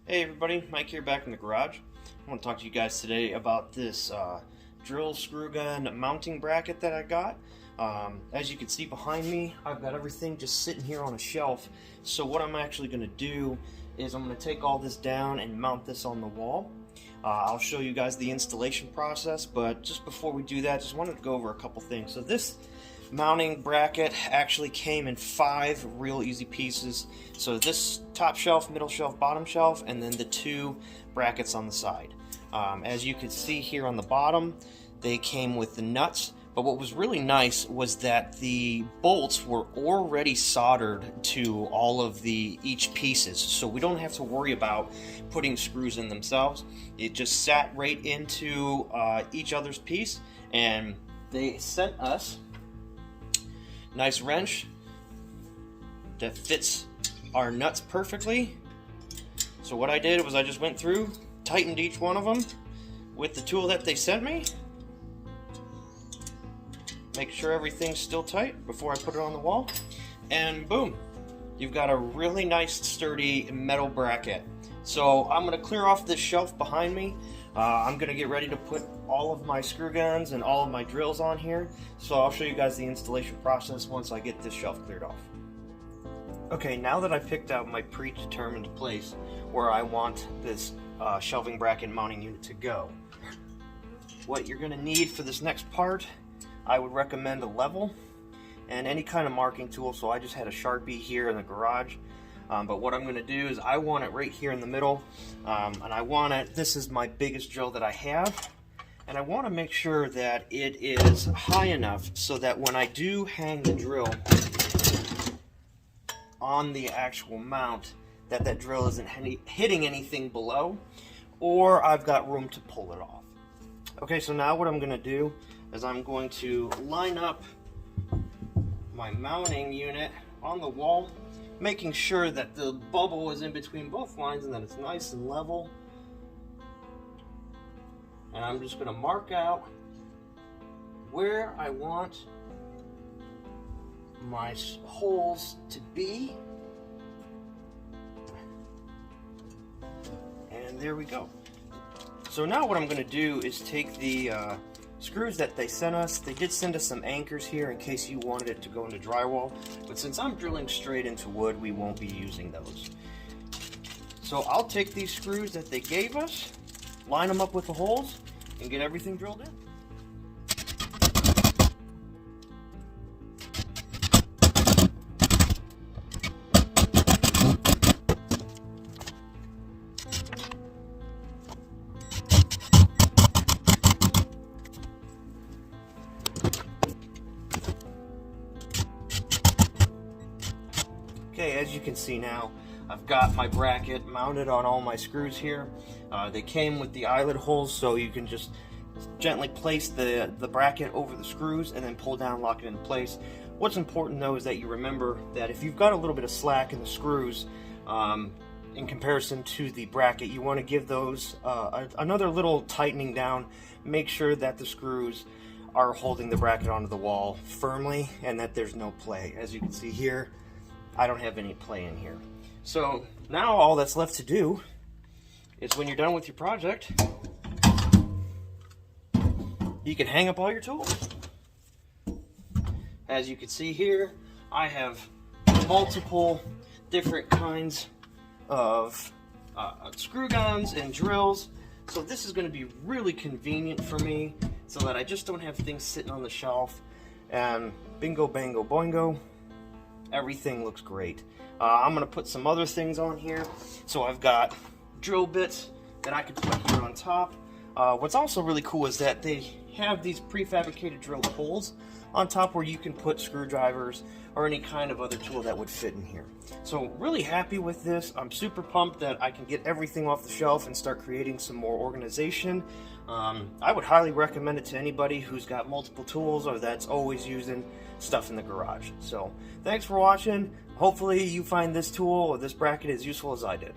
Hey everybody, Mike here back in the garage. I want to talk to you guys today about this drill screw gun mounting bracket that I got. As you can see behind me, I've got everything just sitting here on a shelf. So what I'm actually going to do is I'm going to take all this down and mount this on the wall. I'll show you guys the installation process, but just before we do that, just wanted to go over a couple things. So this mounting bracket actually came in 5 real easy pieces. So this top shelf, middle shelf, bottom shelf, and then the 2 brackets on the side. As you can see here on the bottom, they came with the nuts, but what was really nice was that the bolts were already soldered to all of each pieces, so we don't have to worry about putting screws in themselves. It just sat right into each other's piece, and they sent us nice wrench that fits our nuts perfectly. So what I did was I just went through, tightened each one of them with the tool that they sent me. Make sure everything's still tight before I put it on the wall. And boom, you've got a really nice sturdy metal bracket. So I'm going to clear off this shelf behind me. I'm going to get ready to put all of my screw guns and all of my drills on here. So I'll show you guys the installation process once I get this shelf cleared off. Okay, now that I picked out my predetermined place where I want this shelving bracket mounting unit to go, what you're going to need for this next part, I would recommend a level and any kind of marking tool. So I just had a Sharpie here in the garage. But what I'm going to do is I want it right here in the middle, and I want it, this is my biggest drill that I have, and I want to make sure that it is high enough so that when I do hang the drill on the actual mount, that drill isn't hitting anything below, or I've got room to pull it off. Okay, so now what I'm going to do is I'm going to line up my mounting unit on the wall, making sure that the bubble is in between both lines and that it's nice and level. And I'm just going to mark out where I want my holes to be. And there we go. So now what I'm going to do is take the screws that they sent us. They did send us some anchors here in case you wanted it to go into drywall, but since I'm drilling straight into wood, we won't be using those. So I'll take these screws that they gave us, line them up with the holes, and get everything drilled in. Okay, as you can see now, I've got my bracket mounted on all my screws here. They came with the eyelet holes, so you can just gently place the bracket over the screws and then pull down, lock it into place. What's important though is that you remember that if you've got a little bit of slack in the screws in comparison to the bracket, you want to give those another little tightening down. Make sure that the screws are holding the bracket onto the wall firmly and that there's no play. As you can see here, I don't have any play in here. So now all that's left to do is when you're done with your project, you can hang up all your tools. As you can see here, I have multiple different kinds of screw guns and drills. So this is going to be really convenient for me so that I just don't have things sitting on the shelf. And bingo, bango, boingo. Everything looks great. I'm going to put some other things on here. So I've got drill bits that I can put here on top. What's also really cool is that they have these prefabricated drill holes on top where you can put screwdrivers or any kind of other tool that would fit in here. So really happy with this. I'm super pumped that I can get everything off the shelf and start creating some more organization. I would highly recommend it to anybody who's got multiple tools or that's always using stuff in the garage. So thanks for watching. Hopefully you find this tool or this bracket as useful as I did.